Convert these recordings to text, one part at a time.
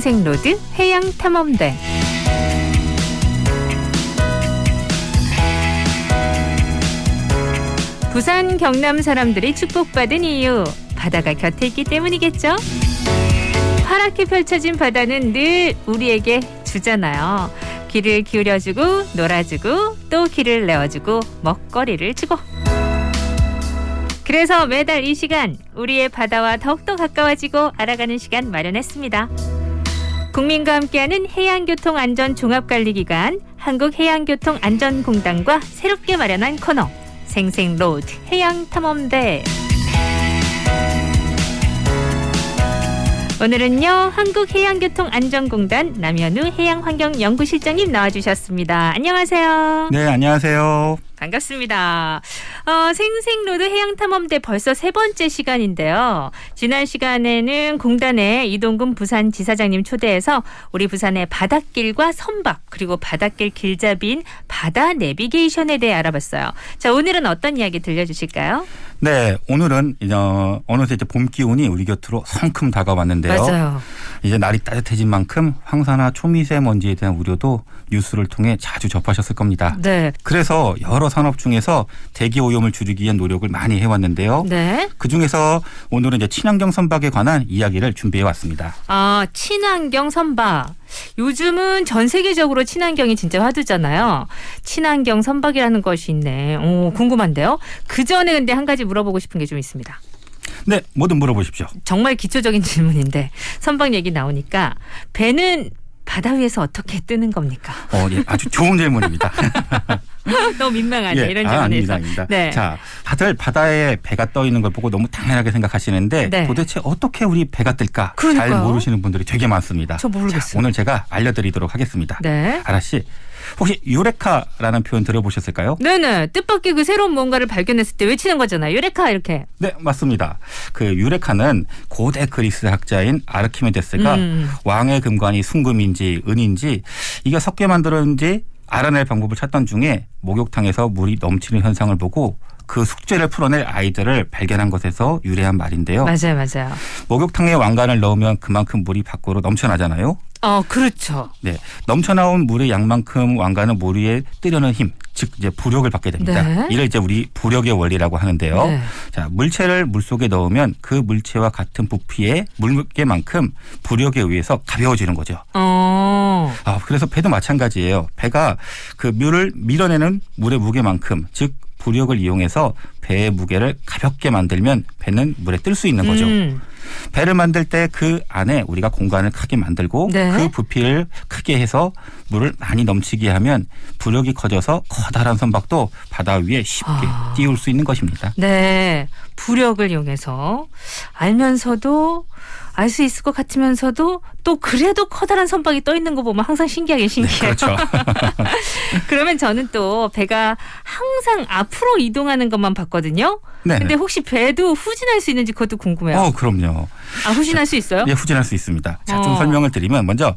생생로드 해양탐험대. 부산 경남 사람들이 축복받은 이유, 바다가 곁에 있기 때문이겠죠? 파랗게 펼쳐진 바다는 늘 우리에게 주잖아요. 귀를 기울여주고 놀아주고 또 귀를 내어주고 먹거리를 주고. 그래서 매달 이 시간 우리의 바다와 더욱더 가까워지고 알아가는 시간 마련했습니다. 국민과 함께하는 해양교통안전종합관리기관 한국해양교통안전공단과 새롭게 마련한 코너 생생로드 해양탐험대. 오늘은요, 한국해양교통안전공단 남현우 해양환경연구실장님 나와주셨습니다. 안녕하세요. 네, 안녕하세요. 반갑습니다. 생생로드 해양탐험대 벌써 세 번째 시간인데요. 지난 시간에는 공단의 이동근 부산지사장님 초대해서 우리 부산의 바닷길과 선박 그리고 바닷길 길잡이인 바다 내비게이션에 대해 알아봤어요. 자, 오늘은 어떤 이야기 들려주실까요? 네, 오늘은 어느새 이제 봄 기온이 우리 곁으로 성큼 다가왔는데요. 맞아요. 이제 날이 따뜻해진 만큼 황사나 초미세먼지에 대한 우려도 뉴스를 통해 자주 접하셨을 겁니다. 네. 그래서 여러 산업 중에서 대기 오염을 줄이기 위한 노력을 많이 해왔는데요. 네. 그중에서 오늘은 이제 친환경 선박에 관한 이야기를 준비해 왔습니다. 아, 친환경 선박. 요즘은 전 세계적으로 친환경이 진짜 화두잖아요. 친환경 선박이라는 것이 있네. 오, 궁금한데요. 그 전에 근데 한 가지 물어보고 싶은 게 좀 있습니다. 네, 뭐든 물어보십시오. 정말 기초적인 질문인데 선박 얘기 나오니까 배는 바다 위에서 어떻게 뜨는 겁니까? 예, 아주 좋은 질문입니다. 너무 민망하네. 예, 이런 질문에서. 아닙니다. 네. 자, 다들 바다에 배가 떠 있는 걸 보고 너무 당연하게 생각하시는데 네. 도대체 어떻게 우리 배가 뜰까? 그러니까요. 잘 모르시는 분들이 되게 많습니다. 저 모르겠어요. 자, 오늘 제가 알려드리도록 하겠습니다. 네. 아라 씨, 혹시 유레카라는 표현 들어보셨을까요? 네네. 뜻밖의 그 새로운 뭔가를 발견했을 때 외치는 거잖아요. 유레카 이렇게. 네, 맞습니다. 그 유레카는 고대 그리스 학자인 아르키메데스가 왕의 금관이 순금인지 은인지 이게 섞여 만들었는지 알아낼 방법을 찾던 중에 목욕탕에서 물이 넘치는 현상을 보고 그 숙제를 풀어낼 아이들을 발견한 것에서 유래한 말인데요. 맞아요, 맞아요. 목욕탕에 왕관을 넣으면 그만큼 물이 밖으로 넘쳐나잖아요. 그렇죠. 네, 넘쳐나온 물의 양만큼 왕관은 물 위에 뜨려는 힘, 즉 이제 부력을 받게 됩니다. 네. 이를 이제 우리 부력의 원리라고 하는데요. 네. 자, 물체를 물 속에 넣으면 그 물체와 같은 부피의 물무게만큼 부력에 의해서 가벼워지는 거죠. 그래서 배도 마찬가지예요. 배가 그 물을 밀어내는 물의 무게만큼, 즉 부력을 이용해서 배의 무게를 가볍게 만들면 배는 물에 뜰 수 있는 거죠. 배를 만들 때 그 안에 우리가 공간을 크게 만들고 네. 그 부피를 크게 해서 물을 많이 넘치게 하면 부력이 커져서 커다란 선박도 바다 위에 쉽게 띄울 수 있는 것입니다. 네. 부력을 이용해서 알면서도 알 수 있을 것 같으면서도 또 그래도 커다란 선박이 떠 있는 거 보면 항상 신기해요. 네, 그렇죠. 그러면 저는 또 배가 항상 앞으로 이동하는 것만 봤거든요. 네. 근데 혹시 배도 후진할 수 있는지 그것도 궁금해요. 그럼요. 후진할 수 있어요? 네, 후진할 수 있습니다. 자, 좀 설명을 드리면 먼저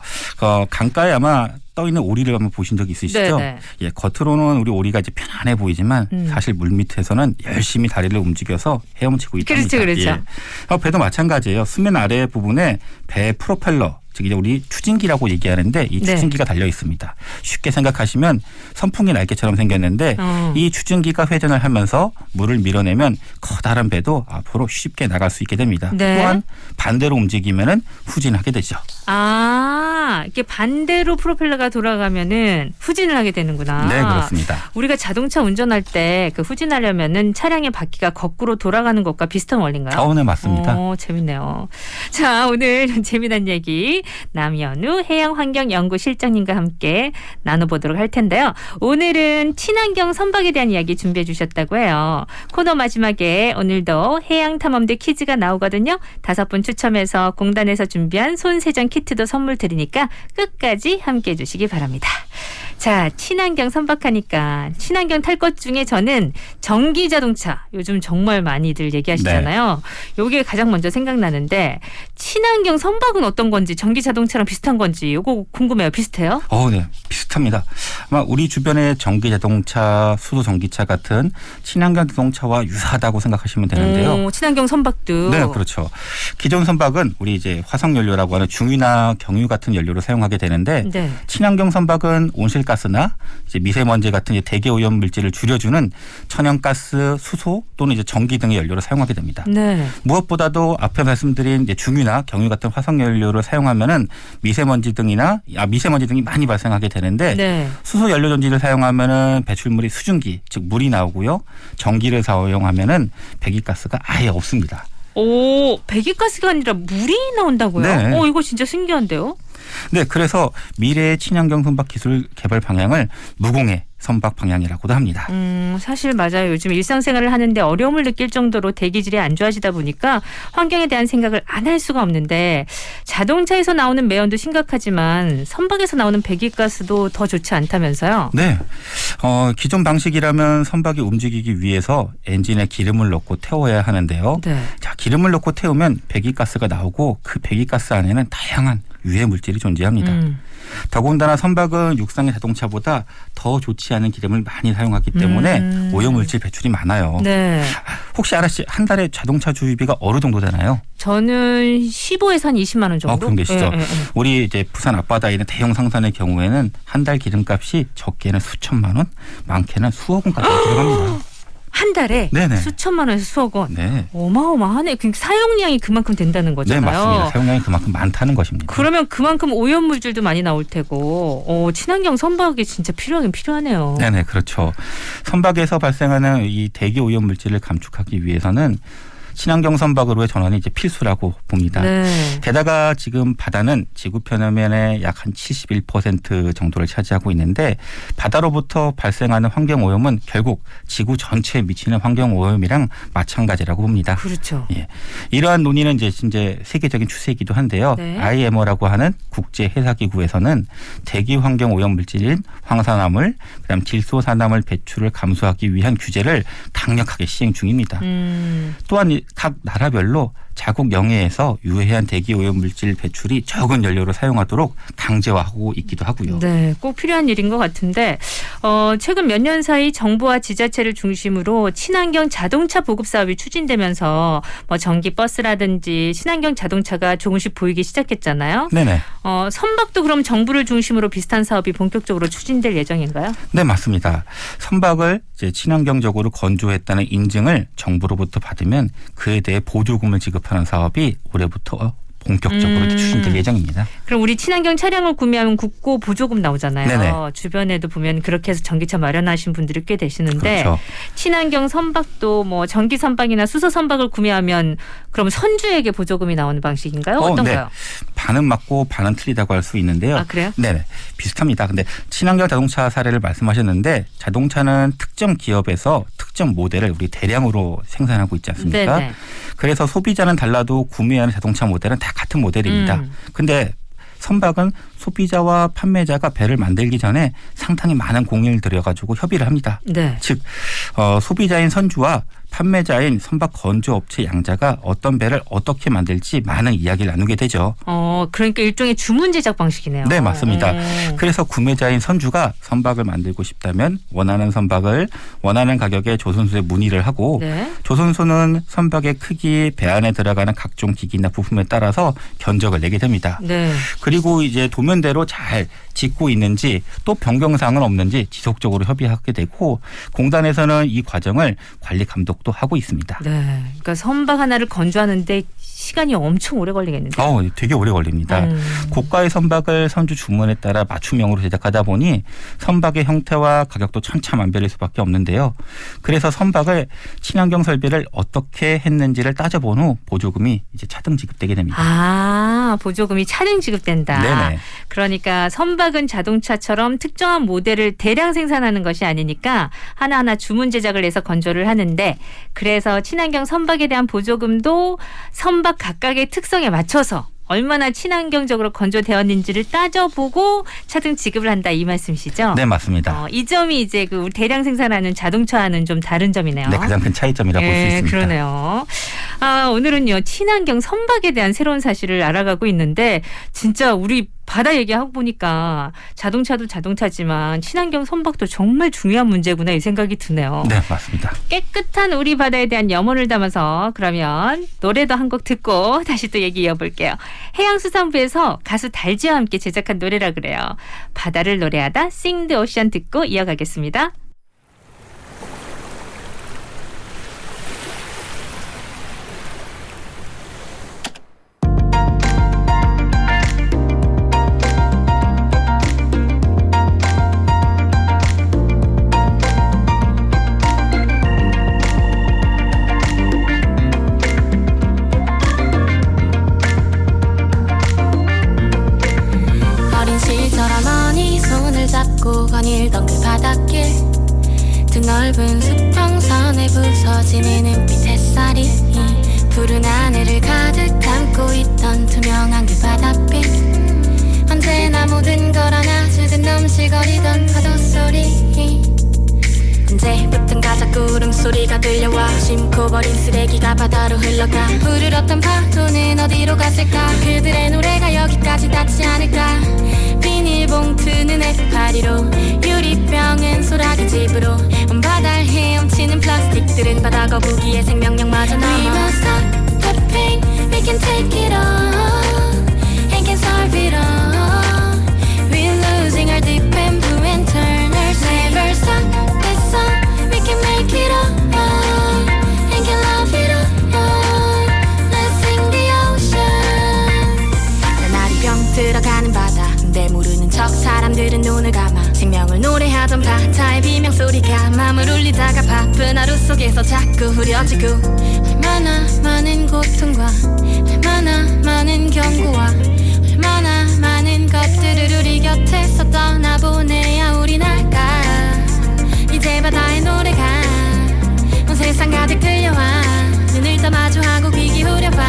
강가에 아마 떠 있는 오리를 한번 보신 적이 있으시죠? 네네. 예, 겉으로는 우리 오리가 이제 편안해 보이지만 사실 물 밑에서는 열심히 다리를 움직여서 헤엄치고 있답니다. 그렇죠. 예. 배도 마찬가지예요. 수면 아래 부분에 배 프로펠러, 즉 이제 우리 추진기라고 얘기하는데 이 추진기가 달려 있습니다. 쉽게 생각하시면 선풍기 날개처럼 생겼는데 이 추진기가 회전을 하면서 물을 밀어내면 커다란 배도 앞으로 쉽게 나갈 수 있게 됩니다. 네. 또한 반대로 움직이면은 후진하게 되죠. 이게 반대로 프로펠러가 돌아가면은 후진을 하게 되는구나. 네, 그렇습니다. 우리가 자동차 운전할 때 그 후진하려면은 차량의 바퀴가 거꾸로 돌아가는 것과 비슷한 원리인가요? 네, 맞습니다. 재밌네요. 자, 오늘 재미난 얘기 남현우 해양환경연구실장님과 함께 나눠보도록 할 텐데요. 오늘은 친환경 선박에 대한 이야기 준비해 주셨다고 해요. 코너 마지막에 오늘도 해양탐험대 퀴즈가 나오거든요. 5분 추첨해서 공단에서 준비한 손세정 키트도 선물 드리니까 끝까지 함께해 주시기 바랍니다. 자, 친환경 선박하니까 친환경 탈 것 중에 저는 전기 자동차 요즘 정말 많이들 얘기하시잖아요. 요게 가장 먼저 생각나는데 친환경 선박은 어떤 건지 전기 자동차랑 비슷한 건지 요거 궁금해요. 비슷해요? 네. 비슷합니다. 아마 우리 주변의 전기 자동차, 수소 전기차 같은 친환경 자동차와 유사하다고 생각하시면 되는데요. 친환경 선박도. 네, 그렇죠. 기존 선박은 우리 이제 화석 연료라고 하는 중유나 경유 같은 연료를 사용하게 되는데 네. 친환경 선박은 온실가스나 이제 미세먼지 같은 이제 대기 오염 물질을 줄여주는 천연가스, 수소 또는 이제 전기 등의 연료를 사용하게 됩니다. 네. 무엇보다도 앞에 말씀드린 이제 중유나 경유 같은 화석 연료를 사용하면은 미세먼지 등이 많이 발생하게 되는데 네. 수소 연료 전지를 사용하면은 배출물이 수증기, 즉 물이 나오고요. 전기를 사용하면은 배기가스가 아예 없습니다. 오, 배기가스가 아니라 물이 나온다고요? 네. 이거 진짜 신기한데요? 네, 그래서 미래의 친환경 선박 기술 개발 방향을 무공해 선박 방향이라고도 합니다. 사실 맞아요. 요즘 일상생활을 하는데 어려움을 느낄 정도로 대기질이 안 좋아지다 보니까 환경에 대한 생각을 안 할 수가 없는데 자동차에서 나오는 매연도 심각하지만 선박에서 나오는 배기가스도 더 좋지 않다면서요? 네. 기존 방식이라면 선박이 움직이기 위해서 엔진에 기름을 넣고 태워야 하는데요. 네. 자, 기름을 넣고 태우면 배기가스가 나오고 그 배기가스 안에는 다양한 유해 물질이 존재합니다. 더군다나 선박은 육상의 자동차보다 더 좋지 않은 기름을 많이 사용하기 때문에 오염물질 배출이 많아요. 네. 혹시 아라씨 한 달에 자동차 주유비가 어느 정도 되나요? 저는 15에서 한 20만 원 정도. 그럼 되시죠. 예. 우리 이제 부산 앞바다에 있는 대형 상선의 경우에는 한 달 기름값이 적게는 수천만 원, 많게는 수억 원까지 들어갑니다. 한 달에 네네. 수천만 원에서 수억 원. 네. 어마어마하네. 사용량이 그만큼 된다는 거잖아요. 네, 맞습니다. 사용량이 그만큼 많다는 것입니다. 그러면 그만큼 오염물질도 많이 나올 테고 친환경 선박이 진짜 필요하긴 필요하네요. 네네, 그렇죠. 선박에서 발생하는 이 대기 오염 물질을 감축하기 위해서는 친환경 선박으로의 전환이 이제 필수라고 봅니다. 네. 게다가 지금 바다는 지구 표면의 약 한 71% 정도를 차지하고 있는데 바다로부터 발생하는 환경 오염은 결국 지구 전체에 미치는 환경 오염이랑 마찬가지라고 봅니다. 그렇죠. 예. 이러한 논의는 이제 세계적인 추세이기도 한데요. 네. IMO라고 하는 국제 회사기구에서는 대기 환경 오염 물질인 황산화물, 그다음 질소산화물 배출을 감소하기 위한 규제를 강력하게 시행 중입니다. 또한 각 나라별로 자국 영해에서 유해한 대기 오염 물질 배출이 적은 연료를 사용하도록 강제화하고 있기도 하고요. 네, 꼭 필요한 일인 것 같은데 최근 몇 년 사이 정부와 지자체를 중심으로 친환경 자동차 보급 사업이 추진되면서 전기 버스라든지 친환경 자동차가 조금씩 보이기 시작했잖아요. 네네. 선박도 그럼 정부를 중심으로 비슷한 사업이 본격적으로 추진될 예정인가요? 네, 맞습니다. 선박을 이제 친환경적으로 건조했다는 인증을 정부로부터 받으면 그에 대해 보조금을 지급하는 사업이 올해부터 본격적으로 추진될 예정입니다. 그럼 우리 친환경 차량을 구매하면 국고 보조금 나오잖아요. 네네. 주변에도 보면 그렇게 해서 전기차 마련하신 분들이 꽤 되시는데 그렇죠. 친환경 선박도 전기 선박이나 수소 선박을 구매하면 그럼 선주에게 보조금이 나오는 방식인가요? 어떤가요? 네. 반은 맞고 반은 틀리다고 할 수 있는데요. 아, 그래요? 네, 비슷합니다. 근데 친환경 자동차 사례를 말씀하셨는데 자동차는 특정 기업에서 특정 모델을 우리 대량으로 생산하고 있지 않습니까? 네네. 그래서 소비자는 달라도 구매하는 자동차 모델은 다 같은 모델입니다. 근데 선박은 소비자와 판매자가 배를 만들기 전에 상당히 많은 공을 들여가지고 협의를 합니다. 네. 즉 소비자인 선주와 판매자인 선박 건조업체 양자가 어떤 배를 어떻게 만들지 많은 이야기를 나누게 되죠. 그러니까 일종의 주문 제작 방식이네요. 네, 맞습니다. 그래서 구매자인 선주가 선박을 만들고 싶다면 원하는 선박을 원하는 가격에 조선소에 문의를 하고 네. 조선소는 선박의 크기, 배 안에 들어가는 각종 기기나 부품에 따라서 견적을 내게 됩니다. 네. 그리고 이제 도면대로 잘 짓고 있는지 또 변경사항은 없는지 지속적으로 협의하게 되고 공단에서는 이 과정을 관리 감독도 하고 있습니다. 네. 그러니까 선박 하나를 건조하는데 시간이 엄청 오래 걸리겠는데요? 되게 오래 걸립니다. 고가의 선박을 선주 주문에 따라 맞춤형으로 제작하다 보니 선박의 형태와 가격도 천차만별일 수밖에 없는데요. 그래서 선박을 친환경 설비를 어떻게 했는지를 따져본 후 보조금이 이제 차등 지급되게 됩니다. 아, 보조금이 차등 지급된다. 네네. 그러니까 선박은 자동차처럼 특정한 모델을 대량 생산하는 것이 아니니까 하나하나 주문 제작을 해서 건조를 하는데 그래서 친환경 선박에 대한 보조금도 선박 각각의 특성에 맞춰서 얼마나 친환경적으로 건조되었는지를 따져보고 차등 지급을 한다 이 말씀이시죠? 네, 맞습니다. 이 점이 이제 그 대량 생산하는 자동차와는 좀 다른 점이네요. 네, 가장 큰 차이점이라고 볼 수 있습니다. 그러네요. 오늘은요 친환경 선박에 대한 새로운 사실을 알아가고 있는데 진짜 우리 바다 얘기하고 보니까 자동차도 자동차지만 친환경 선박도 정말 중요한 문제구나 이 생각이 드네요. 네, 맞습니다. 깨끗한 우리 바다에 대한 염원을 담아서 그러면 노래도 한 곡 듣고 다시 또 얘기 이어볼게요. 해양수산부에서 가수 달지와 함께 제작한 노래라 그래요. 바다를 노래하다 Sing the Ocean 듣고 이어가겠습니다. 잡고 거닐던 그 바닷길 드넓은 수평선에 부서지는 은빛 햇살이 푸른 하늘을 가득 담고 있던 투명한 그 바닷빛 언제나 모든 걸 안아주듯 넘실거리던 파도 소리 언제부턴가 자꾸 울음소리가 들려와 심고 버린 쓰레기가 바다로 흘러가 우르렀던 파도는 어디로 갔을까 그들의 노래가 여기까지 닿지 않을까 비닐봉투는 해파리로 유리병은 소라기집으로 온 바다를 헤엄치는 플라스틱들은 바다 거북이의 생명력마저 남아 We must stop tapping, we can take it all and can solve it all We're losing our deep and blue and turners Never stop this song, we can make it all and can love it all Let's sing the ocean 나날이 병 들어가는 바다 내 모르는 척 사람들은 눈을 감아 생명을 노래하던 바다의 비명소리가 맘을 울리다가 바쁜 하루 속에서 자꾸 흐려지고 얼마나 많은 고통과 얼마나 많은 경고와 얼마나 많은 것들을 우리 곁에서 떠나보내야 우린 알까 이제 바다의 노래가 온 세상 가득 들려와 눈을 떠 마주하고 귀 기울여봐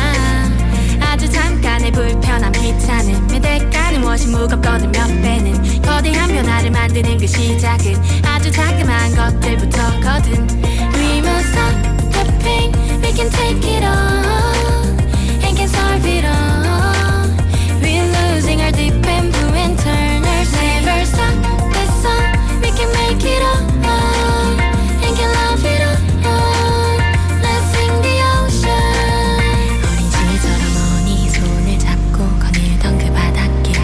아주 잠깐의 불편함 귀찮음의 대가는 무엇이 무겁거든 몇 배는 거대한 변화를 만드는 그 시작은 아주 자그마한 것들부터거든 We must stop tapping, we can take it all and can solve it all We're losing our deep and blue and turners Never stop this song, we can make it all and can love it all Let's sing the ocean 어린 시절어머니 손을 잡고 거닐던 그 바닷길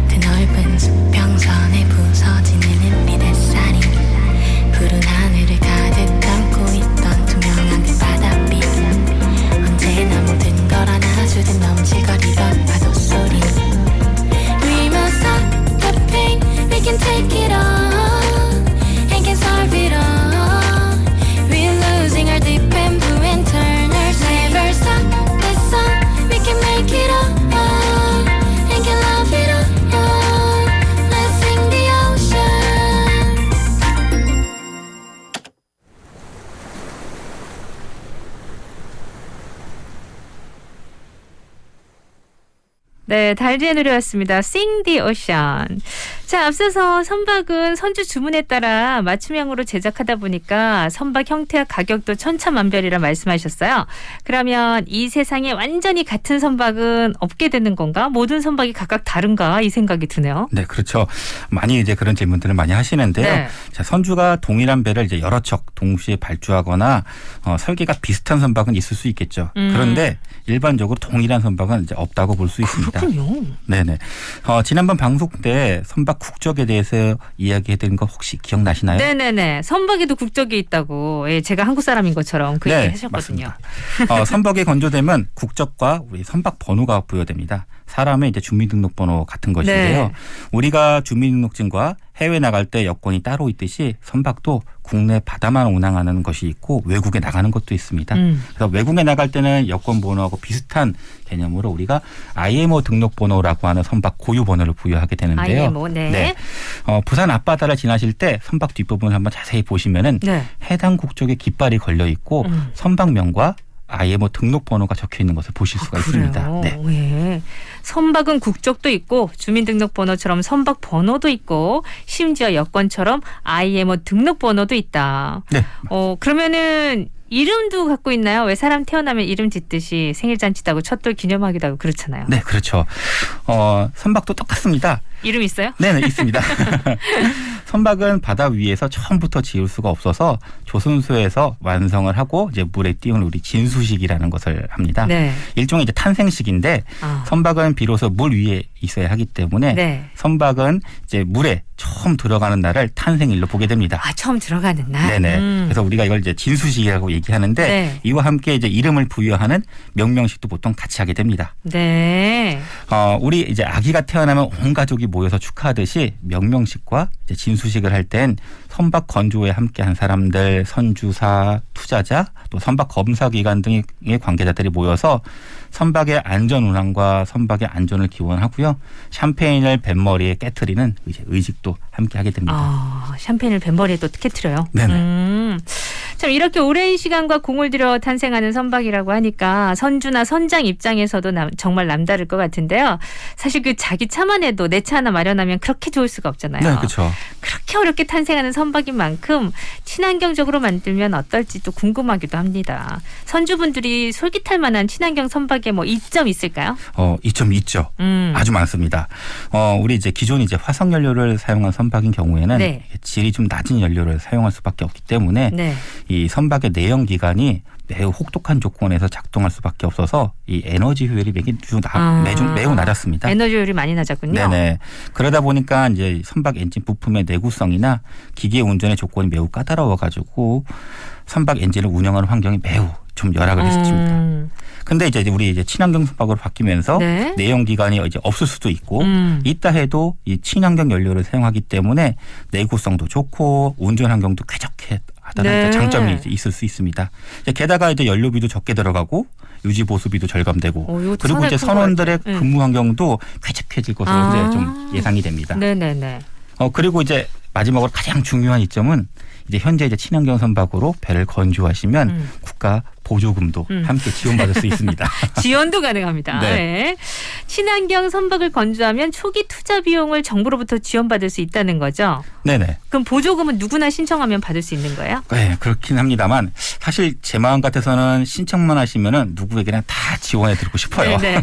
드넓은 수평선에 부서지는 은빛 햇살이 푸른 하늘을 가득 담고 있던 투명한 그 바닷빛 언제나 모든 걸 안아주듯 넘실거리던 파도 소리 We must stop tapping, we can take it all and can solve it all We're losing our deep and blue and turners Never stop this song, we can make it all and can love it all Let's sing the ocean 네, 달지의 노래였습니다. Sing the Ocean. 자, 앞서서 선박은 선주 주문에 따라 맞춤형으로 제작하다 보니까 선박 형태와 가격도 천차만별이라 말씀하셨어요. 그러면 이 세상에 완전히 같은 선박은 없게 되는 건가? 모든 선박이 각각 다른가? 이 생각이 드네요. 네, 그렇죠. 많이 이제 그런 질문들을 많이 하시는데요. 네. 자, 선주가 동일한 배를 이제 여러 척 동시에 발주하거나 설계가 비슷한 선박은 있을 수 있겠죠. 그런데 일반적으로 동일한 선박은 이제 없다고 볼 수 있습니다. 그렇군요. 네네. 지난번 방송 때 선박 국적에 대해서 이야기해드린 거 혹시 기억나시나요? 네네네. 선박에도 국적이 있다고. 예, 제가 한국 사람인 것처럼 그 얘기 하셨거든요. 맞습니다. 선박이 건조되면 국적과 우리 선박 번호가 부여됩니다. 사람의 이제 주민등록번호 같은 것인데요. 네. 우리가 주민등록증과 해외 나갈 때 여권이 따로 있듯이 선박도 국내 바다만 운항하는 것이 있고 외국에 나가는 것도 있습니다. 그래서 외국에 나갈 때는 여권 번호하고 비슷한 개념으로 우리가 IMO 등록번호라고 하는 선박 고유 번호를 부여하게 되는데요. IMO, 네. 부산 앞바다를 지나실 때 선박 뒷부분을 한번 자세히 보시면은 네. 해당 국적의 깃발이 걸려 있고 선박명과 IMO 등록번호가 적혀 있는 것을 보실 수가 있습니다. 그래요? 네. 예. 선박은 국적도 있고 주민등록번호처럼 선박 번호도 있고 심지어 여권처럼 IMO 등록번호도 있다. 네. 그러면은 이름도 갖고 있나요? 왜 사람 태어나면 이름 짓듯이 생일잔치도 하고 첫돌 기념하기도 하고 그렇잖아요. 네, 그렇죠. 선박도 똑같습니다. 이름 있어요? 네, 있습니다. 선박은 바다 위에서 처음부터 지을 수가 없어서 조선소에서 완성을 하고 이제 물에 띄운 우리 진수식이라는 것을 합니다. 네. 일종의 이제 탄생식인데 선박은 비로소 물 위에 있어야 하기 때문에 네. 선박은 이제 물에 처음 들어가는 날을 탄생일로 보게 됩니다. 처음 들어가는 날. 네네. 그래서 우리가 이걸 이제 진수식이라고 얘기하는데 네. 이와 함께 이제 이름을 부여하는 명명식도 보통 같이 하게 됩니다. 네. 우리 이제 아기가 태어나면 온 가족이 모여서 축하하듯이 명명식과 이제 진수식을 할 땐 선박 건조에 함께한 사람들, 선주사, 투자자, 또 선박 검사기관 등의 관계자들이 모여서 선박의 안전 운항과 선박의 안전을 기원하고요. 샴페인을 뱃머리에 깨트리는 이제 의식도 함께하게 됩니다. 샴페인을 뱃머리에 또 깨트려요. 네네. 참 이렇게 오랜 시간과 공을 들여 탄생하는 선박이라고 하니까 선주나 선장 입장에서도 정말 남다를 것 같은데요. 사실 그 자기 차만 해도 내 차 하나 마련하면 그렇게 좋을 수가 없잖아요. 네, 그렇죠. 그렇게 어렵게 탄생하는 선박인 만큼 친환경적으로 만들면 어떨지 또 궁금하기도 합니다. 선주분들이 솔깃할 만한 친환경 선박에 뭐 이점 있을까요? 이점이 있죠. 아주 많습니다. 우리 이제 기존 이제 화석 연료를 사용한 선박인 경우에는 네. 질이 좀 낮은 연료를 사용할 수밖에 없기 때문에 네. 이 선박의 내연 기관이 매우 혹독한 조건에서 작동할 수밖에 없어서 이 에너지 효율이 매우 낮았습니다. 에너지 효율이 많이 낮았군요. 네네. 그러다 보니까 이제 선박 엔진 부품의 내구성이나 기계 운전의 조건이 매우 까다로워가지고 선박 엔진을 운영하는 환경이 매우 좀 열악을 했습니다. 근데 이제 우리 이제 친환경 선박으로 바뀌면서 네. 내연 기관이 이제 없을 수도 있고 있다 해도 이 친환경 연료를 사용하기 때문에 내구성도 좋고 운전 환경도 쾌적해. 네. 장점이 있을 수 있습니다. 게다가 이제 연료비도 적게 들어가고 유지 보수비도 절감되고 그리고 이제 선원들의 근무 환경도 쾌적해질 것으로 이제 좀 예상이 됩니다. 네네네. 그리고 이제 마지막으로 가장 중요한 이점은 이제 현재 이제 친환경 선박으로 배를 건조하시면 국가 보조금도 함께 지원받을 수 있습니다. 지원도 가능합니다. 네. 네. 친환경 선박을 건조하면 초기 투자 비용을 정부로부터 지원받을 수 있다는 거죠? 네네. 그럼 보조금은 누구나 신청하면 받을 수 있는 거예요? 네, 그렇긴 합니다만 사실 제 마음 같아서는 신청만 하시면은 누구에게나 다 지원해드리고 싶어요. 네.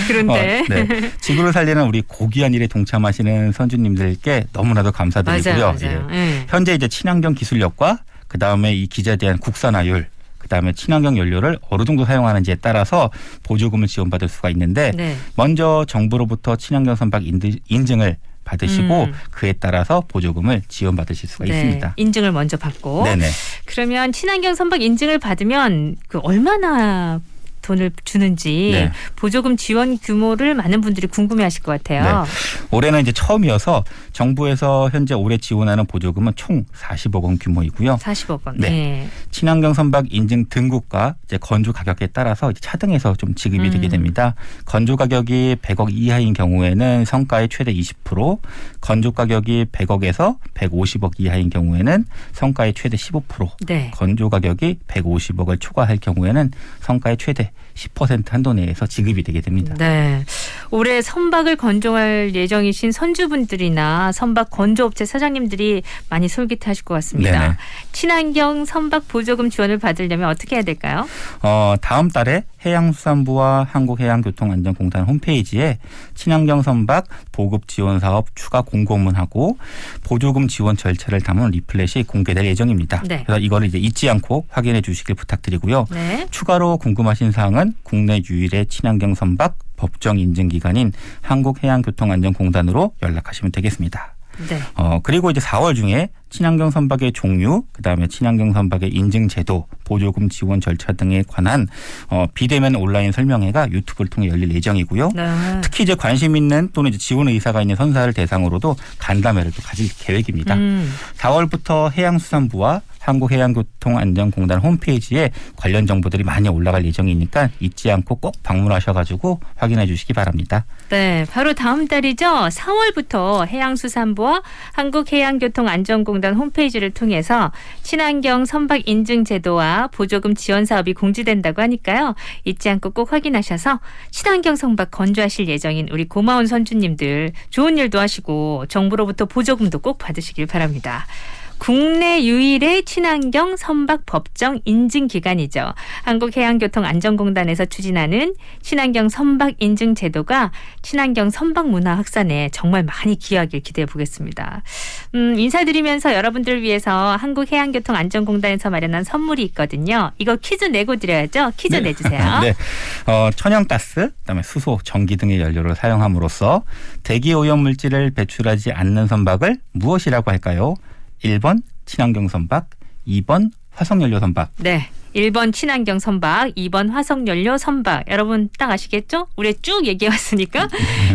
그런데 네. 지구를 살리는 우리 고귀한 일에 동참하시는 선주님들께 너무나도 감사드리고요. 맞아요. 예. 현재 이제 친환경 기술력과 그 다음에 이 기재에 대한 국산화율. 그다음에 친환경 연료를 어느 정도 사용하는지에 따라서 보조금을 지원받을 수가 있는데 네. 먼저 정부로부터 친환경 선박 인증을 받으시고 그에 따라서 보조금을 지원받으실 수가 있습니다. 인증을 먼저 받고. 네네. 그러면 친환경 선박 인증을 받으면 그 얼마나 돈을 주는지 네. 보조금 지원 규모를 많은 분들이 궁금해하실 것 같아요. 네. 올해는 이제 처음이어서 정부에서 현재 올해 지원하는 보조금은 총 40억 원 규모이고요. 40억 원. 네. 네. 친환경 선박 인증 등급과 이제 건조 가격에 따라서 이제 차등해서 좀 지급이 되게 됩니다. 건조 가격이 100억 이하인 경우에는 성가의 최대 20%, 건조 가격이 100억에서 150억 이하인 경우에는 성가의 최대 15%, 네. 건조 가격이 150억을 초과할 경우에는 성가의 최대 10% 한도 내에서 지급이 되게 됩니다. 네. 올해 선박을 건조할 예정이신 선주분들이나 선박 건조업체 사장님들이 많이 솔깃하실 것 같습니다. 네네. 친환경 선박 보조금 지원을 받으려면 어떻게 해야 될까요? 다음 달에 해양수산부와 한국해양교통안전공단 홈페이지에 친환경 선박 보급 지원 사업 추가 공고문하고 보조금 지원 절차를 담은 리플렛이 공개될 예정입니다. 네. 그래서 이거를 이제 잊지 않고 확인해 주시길 부탁드리고요. 네. 추가로 궁금하신 사항은 국내 유일의 친환경 선박 법정 인증 기관인 한국해양교통안전공단으로 연락하시면 되겠습니다. 네. 그리고 이제 4월 중에 친환경 선박의 종류, 그다음에 친환경 선박의 인증 제도, 보조금 지원 절차 등에 관한 비대면 온라인 설명회가 유튜브를 통해 열릴 예정이고요. 네. 특히 이제 관심 있는 또는 이제 지원 의사가 있는 선사를 대상으로도 간담회를 또 가질 계획입니다. 4월부터 해양수산부와 한국해양교통안전공단 홈페이지에 관련 정보들이 많이 올라갈 예정이니까 잊지 않고 꼭 방문하셔가지고 확인해 주시기 바랍니다. 네, 바로 다음 달이죠. 4월부터 해양수산부와 한국해양교통안전공단 홈페이지를 통해서 친환경 선박 인증 제도와 보조금 지원 사업이 공지된다고 하니까요. 잊지 않고 꼭 확인하셔서 친환경 선박 건조하실 예정인 우리 고마운 선주님들 좋은 일도 하시고 정부로부터 보조금도 꼭 받으시길 바랍니다. 국내 유일의 친환경 선박 법정 인증 기관이죠. 한국해양교통안전공단에서 추진하는 친환경 선박 인증 제도가 친환경 선박 문화 확산에 정말 많이 기여하길 기대해 보겠습니다. 인사드리면서 여러분들을 위해서 한국해양교통안전공단에서 마련한 선물이 있거든요. 이거 퀴즈 내고 드려야죠. 퀴즈 네. 내주세요. 네. 천연가스, 그다음에 수소, 전기 등의 연료를 사용함으로써 대기 오염 물질을 배출하지 않는 선박을 무엇이라고 할까요? 1번 친환경 선박, 2번 화석연료 선박. 네. 1번 친환경 선박, 2번 화석연료 선박. 여러분 딱 아시겠죠? 우리 쭉 얘기해왔으니까.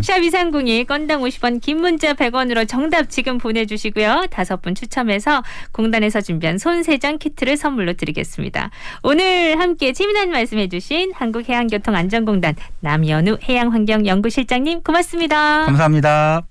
샵 2302 건당 50원, 긴 문자 100원으로 정답 지금 보내주시고요. 5분 추첨해서 공단에서 준비한 손세정 키트를 선물로 드리겠습니다. 오늘 함께 재미난 말씀해 주신 한국해양교통안전공단 남연우 해양환경연구실장님 고맙습니다. 감사합니다.